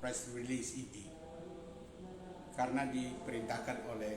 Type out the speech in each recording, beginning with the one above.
press release ini karena diperintahkan oleh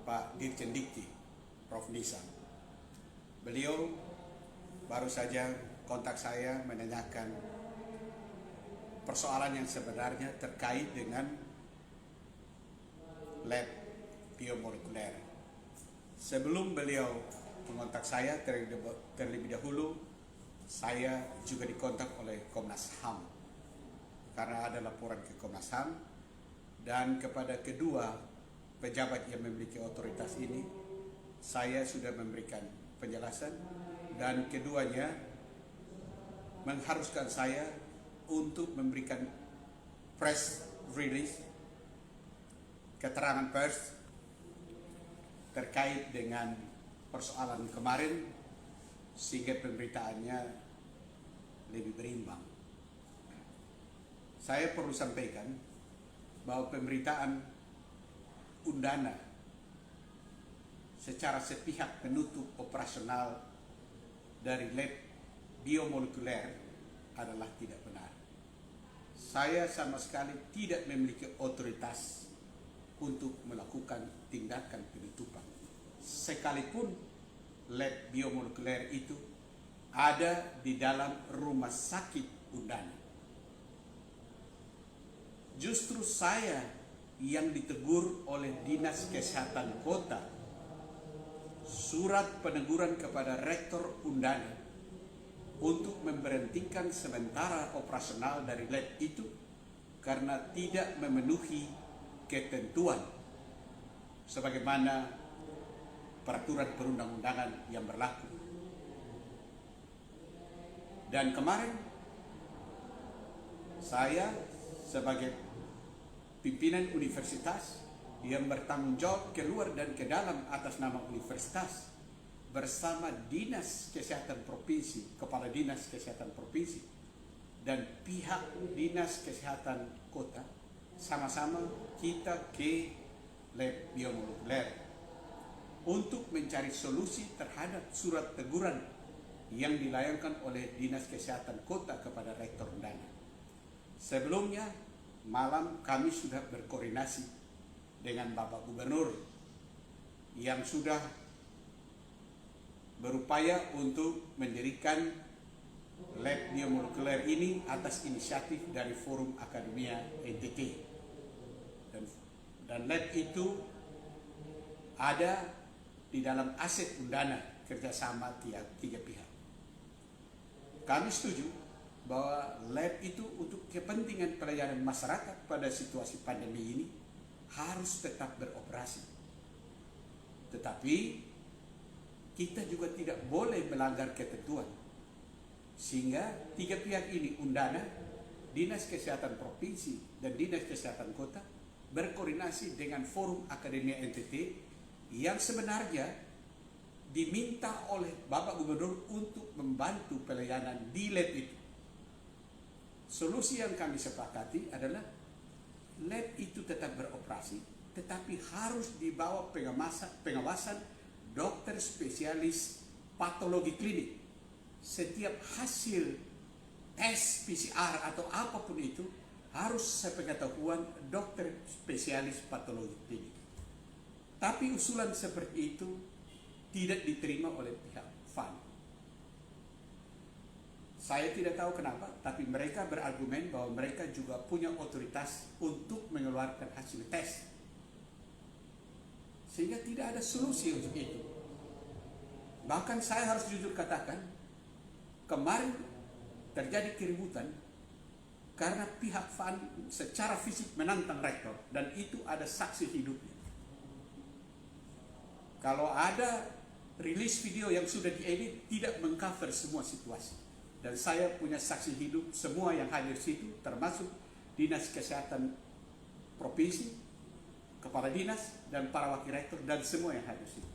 Pak Dirjen Dikti, Prof. Nisan. Beliau baru saja kontak saya menanyakan persoalan yang sebenarnya terkait dengan lab biomolekuler. Sebelum beliau mengontak saya terlebih dahulu, saya juga dikontak oleh Komnas HAM karena ada laporan ke Komnas HAM, dan kepada kedua pejabat yang memiliki otoritas ini saya sudah memberikan penjelasan, dan keduanya mengharuskan saya untuk memberikan press release, keterangan pers terkait dengan persoalan kemarin sehingga pemberitaannya lebih berimbang. Saya perlu sampaikan bahwa pemberitaan Undana secara sepihak menutup operasional dari lab biomolekuler adalah tidak benar. Saya sama sekali tidak memiliki otoritas untuk melakukan tindakan penutupan, sekalipun lab biomolekuler itu ada di dalam rumah sakit Undana. Justru saya yang ditegur oleh Dinas Kesehatan Kota, surat peneguran kepada Rektor Undana untuk memberhentikan sementara operasional dari lab itu karena tidak memenuhi ketentuan sebagaimana peraturan perundang-undangan yang berlaku. Dan kemarin saya sebagai pimpinan universitas yang bertanggung jawab keluar dan ke dalam atas nama universitas bersama Dinas Kesehatan Provinsi, Kepala Dinas Kesehatan Provinsi, dan pihak Dinas Kesehatan Kota, sama-sama kita ke lab biomolekuler untuk mencari solusi terhadap surat teguran yang dilayangkan oleh Dinas Kesehatan Kota kepada Rektor Undana. Sebelumnya malam kami sudah berkoordinasi dengan Bapak Gubernur yang sudah berupaya untuk mendirikan lab biomolekuler ini atas inisiatif dari Forum Akademia NTT. Dan lab itu ada di dalam aset Undana kerjasama tiga pihak. Kami setuju bahwa lab itu untuk kepentingan pelayanan masyarakat pada situasi pandemi ini harus tetap beroperasi. Tetapi kita juga tidak boleh melanggar ketentuan, sehingga tiga pihak ini, Undana, Dinas Kesehatan Provinsi, dan Dinas Kesehatan Kota, berkoordinasi dengan Forum Akademia NTT yang sebenarnya diminta oleh Bapak Gubernur untuk membantu pelayanan di lab itu. Solusi yang kami sepakati adalah lab itu tetap beroperasi, tetapi harus di bawah pengawasan dokter spesialis patologi klinik. Setiap hasil tes PCR atau apapun itu harus sepengetahuan dokter spesialis patologi klinik. Tapi usulan seperti itu tidak diterima oleh pihak FAN. Saya tidak tahu kenapa, tapi mereka berargumen bahwa mereka juga punya otoritas untuk mengeluarkan hasil tes, sehingga tidak ada solusi untuk itu. Bahkan saya harus jujur katakan, kemarin terjadi keributan karena pihak FAN secara fisik menantang rektor, dan itu ada saksi hidupnya. Kalau ada rilis video yang sudah diedit tidak mengcover semua situasi, dan saya punya saksi hidup semua yang hadir situ, termasuk Dinas Kesehatan Provinsi, Kepala Dinas, dan para wakil rektor, dan semua yang hadir situ.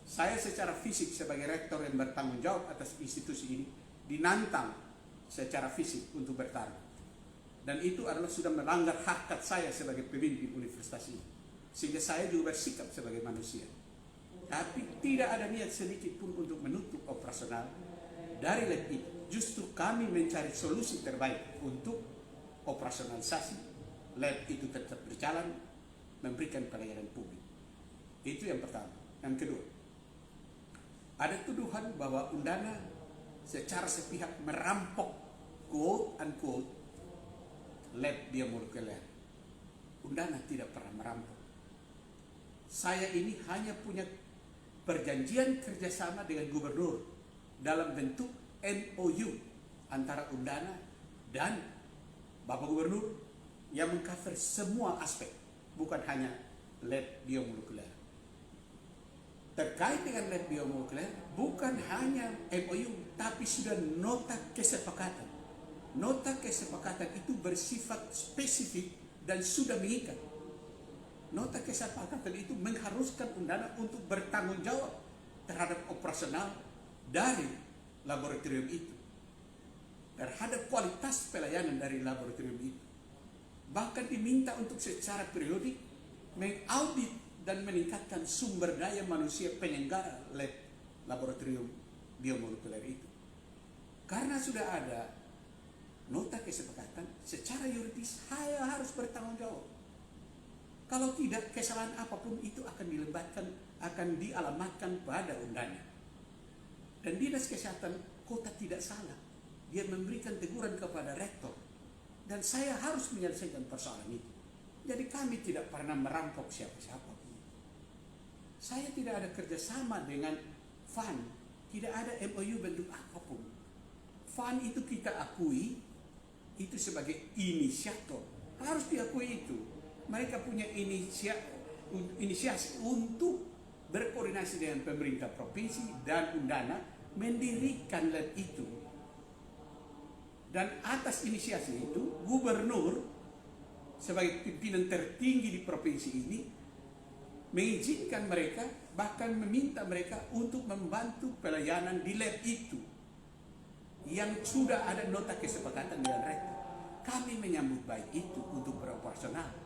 Saya secara fisik sebagai rektor yang bertanggung jawab atas institusi ini dinantang secara fisik untuk bertarung, dan itu adalah sudah melanggar hakikat saya sebagai pemimpin universitas ini, sehingga saya juga bersikap sebagai manusia. Tapi tidak ada niat sedikit pun untuk menutup operasional dari lab itu. Justru kami mencari solusi terbaik untuk operasionalisasi lab itu tetap berjalan, memberikan pelayanan publik. Itu yang pertama. Yang kedua, ada tuduhan bahwa Undana secara sepihak merampok quote unquote lab biomolekuler. Undana tidak pernah merampok. Saya ini hanya punya perjanjian kerjasama dengan gubernur dalam bentuk MOU antara Undana dan Bapak Gubernur yang mengcover semua aspek, bukan hanya lab biomolekuler. Terkait dengan lab biomolekuler, bukan hanya MOU, tapi sudah nota kesepakatan. Nota kesepakatan itu bersifat spesifik dan sudah mengikat. Nota kesepakatan itu mengharuskan Undana untuk bertanggung jawab terhadap operasional dari laboratorium itu, terhadap kualitas pelayanan dari laboratorium itu. Bahkan diminta untuk secara periodik mengaudit dan meningkatkan sumber daya manusia penyelenggara lab laboratorium biomolekuler itu. Karena sudah ada nota kesepakatan, secara yuridis saya harus bertanggung jawab. Kalau tidak, kesalahan apapun itu akan dialamatkan pada Undana. Dan Dinas Kesehatan Kota tidak salah. Dia memberikan teguran kepada rektor. Dan saya harus menyelesaikan persoalan itu. Jadi kami tidak pernah merampok siapa-siapa. Saya tidak ada kerjasama dengan FAN. Tidak ada MOU bentuk apapun. FAN itu kita akui, itu sebagai inisiator. Harus diakui itu. Mereka punya inisiasi untuk berkoordinasi dengan pemerintah provinsi dan Undana mendirikan lab itu. Dan atas inisiasi itu, gubernur sebagai pimpinan tertinggi di provinsi ini mengizinkan mereka, bahkan meminta mereka untuk membantu pelayanan di lab itu yang sudah ada nota kesepakatan dengan rektor. Kami menyambut baik itu untuk beroperasional.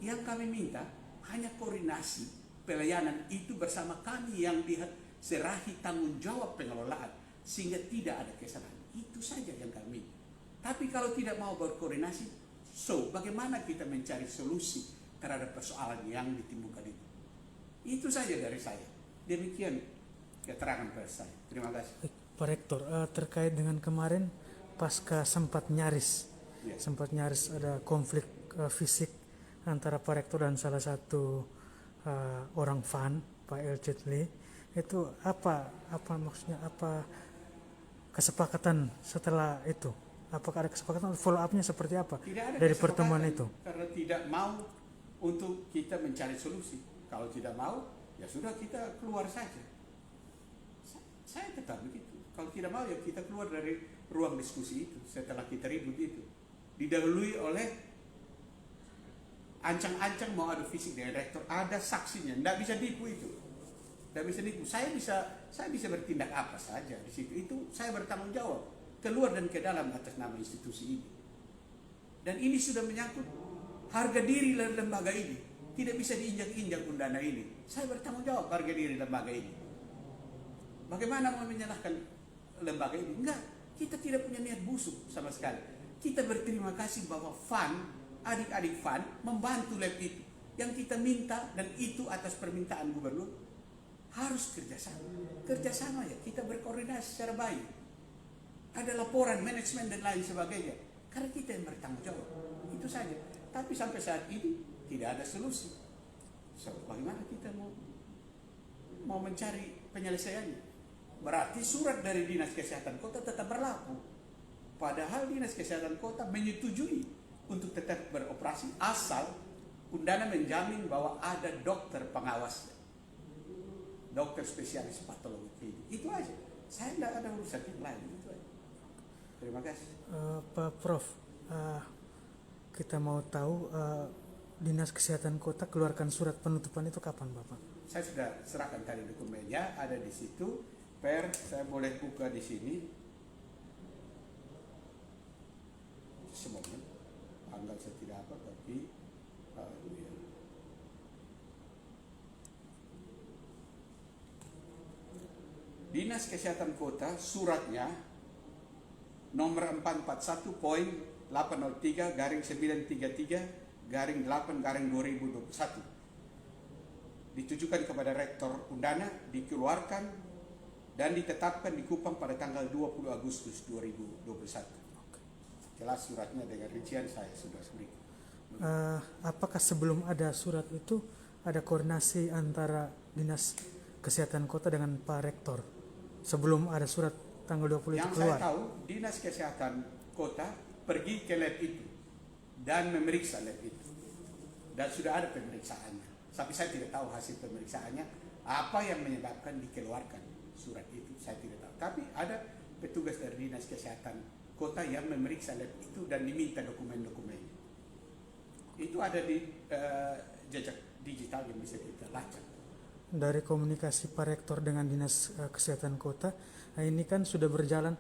Yang kami minta hanya koordinasi pelayanan itu bersama kami yang diserahi tanggung jawab pengelolaan sehingga tidak ada kesalahan. Itu saja yang kami minta. Tapi kalau tidak mau berkoordinasi, bagaimana kita mencari solusi terhadap persoalan yang ditimbulkan itu? Itu saja dari saya. Demikian keterangan pers saya. Terima kasih. Pak Rektor, terkait dengan kemarin pasca sempat nyaris ada konflik fisik antara Pak Rektor dan salah satu orang FAN, Pak El Cetli, itu apa maksudnya, apa kesepakatan setelah itu? Apakah ada kesepakatan, follow up-nya seperti apa dari pertemuan itu? Karena tidak mau untuk kita mencari solusi. Kalau tidak mau, ya sudah kita keluar saja. Saya tetap begitu. Kalau tidak mau, ya kita keluar dari ruang diskusi itu setelah kita ribut itu. Didahului oleh ancang-ancang mau adu fisik dengan rektor, ada saksinya, tidak bisa tipu itu, tidak bisa tipu. Saya bisa bertindak apa saja di situ. Itu saya bertanggung jawab keluar dan ke dalam atas nama institusi ini. Dan ini sudah menyangkut harga diri lembaga ini, tidak bisa diinjak-injak Undana ini. Saya bertanggung jawab harga diri lembaga ini. Bagaimana mau menyalahkan lembaga ini? Enggak, kita tidak punya niat busuk sama sekali. Kita berterima kasih bahwa FAN, adik-adik FAN membantu lab itu. Yang kita minta, dan itu atas permintaan gubernur, harus kerjasama. Kerjasama ya, kita berkoordinasi secara baik. Ada laporan, manajemen dan lain sebagainya. Karena kita yang bertanggung jawab. Itu saja. Tapi sampai saat ini tidak ada solusi. Bagaimana kita mau mencari penyelesaiannya? Berarti surat dari Dinas Kesehatan Kota tetap berlaku. Padahal Dinas Kesehatan Kota menyetujui untuk tetap beroperasi asal Undana menjamin bahwa ada dokter pengawas, dokter spesialis patologi. Itu aja. Saya tidak ada urusan yang lain. Itu aja. Terima kasih. Pak Prof, kita mau tahu Dinas Kesehatan Kota keluarkan surat penutupan itu kapan, Bapak? Saya sudah serahkan tadi dokumennya, ada di situ. Saya boleh buka di sini. Semuanya. Tanggal saya tidak apa, tapi Dinas Kesehatan Kota suratnya nomor 441.18 803 garing 933 garing 8 garing 2021 ditujukan kepada Rektor Undana, dikeluarkan dan ditetapkan di Kupang pada tanggal 20 Agustus 2021. Jelas suratnya dengan rincian saya sudah berikan. Apakah sebelum ada surat itu ada koordinasi antara Dinas Kesehatan Kota dengan Pak Rektor sebelum ada surat tanggal 20 Yang itu keluar? saya tahu Dinas Kesehatan Kota pergi ke lab itu dan memeriksa lab itu dan sudah ada pemeriksaannya. Tapi saya tidak tahu hasil pemeriksaannya apa yang menyebabkan dikeluarkan surat itu, saya tidak tahu. Tapi ada petugas dari Dinas Kesehatan Kota yang memeriksa lab itu dan diminta dokumen-dokumennya. Itu ada di jejak digital yang bisa kita lacak. Dari komunikasi Pak Rektor dengan Dinas Kesehatan Kota, ini kan sudah berjalan,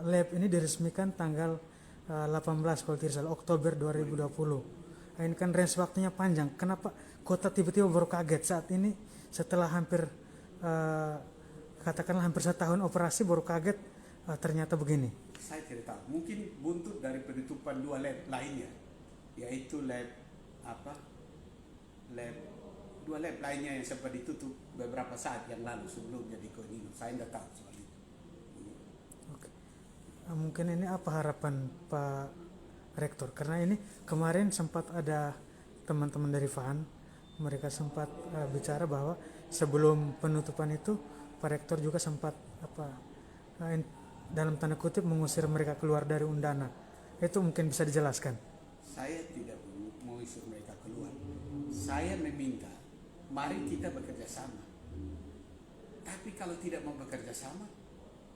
lab ini diresmikan tanggal 18 kalau tidak salah Oktober 2020. Ini kan range waktunya panjang. Kenapa kota tiba-tiba baru kaget saat ini setelah hampir katakanlah hampir setahun operasi baru kaget ternyata begini? Saya tidak tahu. Mungkin buntut dari penutupan 2 lab lainnya, yaitu lab 2 lab lainnya yang sempat ditutup beberapa saat yang lalu sebelumnya di Konino. Saya tidak tahu soal itu. Oke. Mungkin ini apa harapan Pak Rektor? Karena ini kemarin sempat ada teman-teman dari FAN, mereka sempat bicara bahwa sebelum penutupan itu Pak Rektor juga sempat dalam tanda kutip mengusir mereka keluar dari Undana. Itu mungkin bisa dijelaskan. Saya tidak mengusir mereka keluar. Saya meminta mari kita bekerja sama. Tapi kalau tidak mau bekerja sama,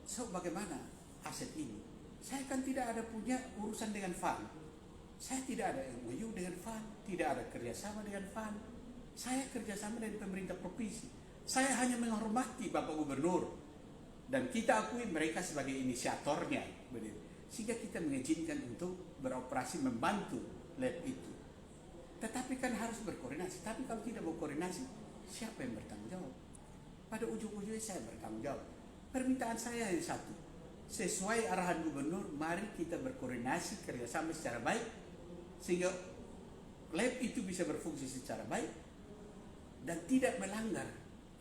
so bagaimana aset ini? Saya kan tidak ada punya urusan dengan FAN. Saya tidak ada MOU dengan FAN, tidak ada kerjasama dengan FAN. Saya kerjasama dengan pemerintah provinsi. Saya hanya menghormati Bapak Gubernur dan kita akui mereka sebagai inisiatornya, sehingga kita mengizinkan untuk beroperasi membantu lab itu. Tetapi kan harus berkoordinasi. Tapi kalau tidak mau koordinasi, siapa yang bertanggung jawab? Pada ujung-ujungnya saya bertanggung jawab. Permintaan saya hanya satu. Sesuai arahan gubernur, mari kita berkoordinasi kerjasama secara baik sehingga lab itu bisa berfungsi secara baik dan tidak melanggar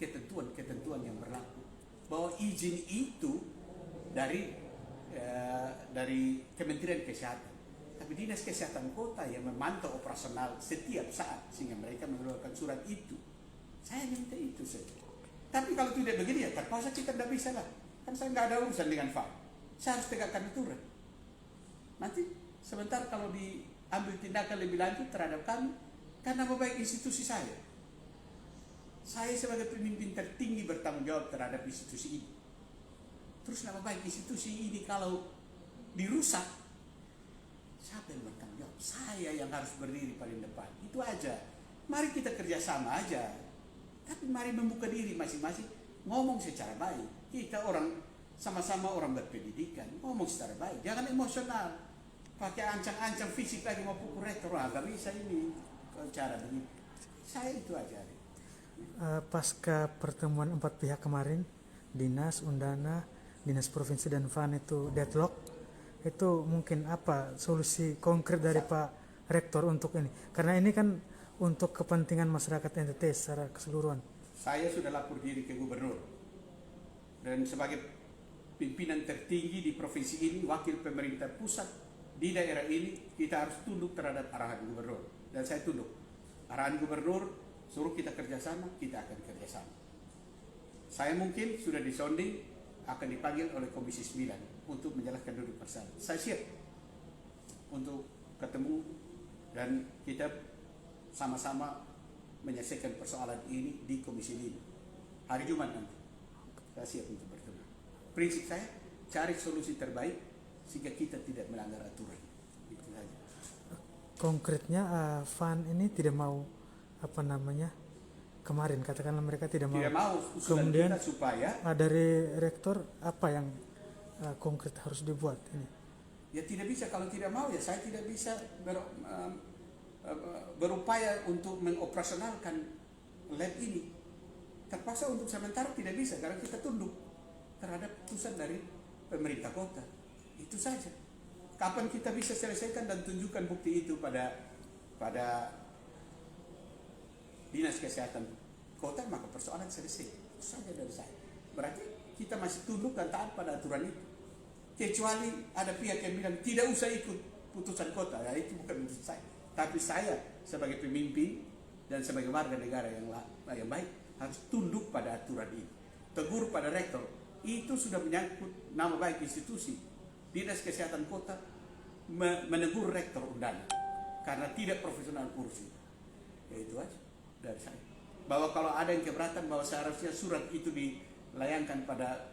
ketentuan-ketentuan yang berlaku. Bahwa izin itu dari Kementerian Kesehatan. Tapi Dinas Kesehatan Kota yang memantau operasional setiap saat sehingga mereka mengeluarkan surat itu. Saya minta itu saja. Tapi kalau tidak begini ya terpaksa kita tidak bisa lah. Kan saya nggak ada urusan dengan FAN. Saya harus tegakkan aturan. Nanti sebentar kalau diambil tindakan lebih lanjut terhadap kami, karena nama baik institusi saya. Saya sebagai pemimpin tertinggi bertanggung jawab terhadap institusi ini. Terus nama baik institusi ini kalau dirusak, siapa yang bertanggung jawab? Saya yang harus berdiri paling depan. Itu aja. Mari kita kerjasama aja. Tapi mari membuka diri masing-masing. Ngomong secara baik. Kita orang sama-sama orang berpendidikan. Ngomong secara baik. Jangan emosional. Pakai ancang-ancang fisik lagi mau pukul rektor. Gak bisa ini. Cara begini. Saya itu aja. Pasca pertemuan 4 pihak kemarin, Dinas, Undana, Dinas Provinsi dan FAN itu deadlock. Itu mungkin apa solusi konkret dari Pak Rektor untuk ini? Karena ini kan untuk kepentingan masyarakat NTT secara keseluruhan. Saya sudah lapor diri ke gubernur. Dan sebagai pimpinan tertinggi di provinsi ini, wakil pemerintah pusat di daerah ini, kita harus tunduk terhadap arahan gubernur. Dan saya tunduk. Arahan gubernur suruh kita kerjasama, kita akan kerjasama. Saya mungkin sudah disonding, akan dipanggil oleh Komisi 9 untuk menjelaskan duduk bersama. Saya siap untuk ketemu dan kita sama-sama menyelesaikan persoalan ini di Komisi 5 hari Jumat nanti. Saya siap untuk bertemu. Prinsip saya, cari solusi terbaik sehingga kita tidak melanggar aturan. Itu saja. Konkretnya FAN ini tidak mau kemarin katakanlah mereka tidak mau kemudian kita supaya dari rektor apa yang konkret harus dibuat ini? Ya tidak bisa, kalau tidak mau ya saya tidak bisa berupaya untuk mengoperasionalkan lab ini. Terpaksa untuk sementara tidak bisa karena kita tunduk terhadap putusan dari pemerintah kota. Itu saja. Kapan kita bisa selesaikan dan tunjukkan bukti itu pada dinas kesehatan kota, maka persoalan selesai. Itu saja dari saya. Berarti kita masih tunduk dan taat pada aturan itu. Kecuali ada pihak yang bilang tidak usah ikut putusan kota, ya itu bukan urusan saya. Tapi saya sebagai pemimpin dan sebagai warga negara yang baik harus tunduk pada aturan itu. Tegur pada rektor, itu sudah menyangkut nama baik institusi. Dinas kesehatan kota menegur rektor Undana karena tidak profesional kursi. Ya itu aja dari saya. Bahwa kalau ada yang keberatan bahwa seharusnya surat itu dilayangkan pada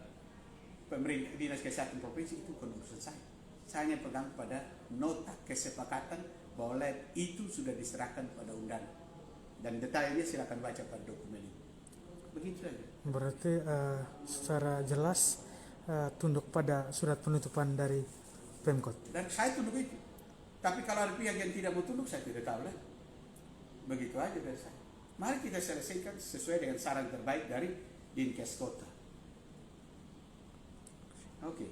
pemerintah dinas kesehatan provinsi, itu bukan urusan saya. Saya hanya pegang pada nota kesepakatan bahwa lab itu sudah diserahkan pada Undana. Dan detailnya silakan baca pada dokumen itu. Begitu saja. Berarti secara jelas tunduk pada surat penutupan dari Pemkot. Dan saya tunduk itu. Tapi kalau ada pihak yang tidak mau tunduk, saya tidak tahu lah. Begitu aja dari saya. Mari kita selesaikan sesuai dengan saran terbaik dari Dinkes Kota. Oke.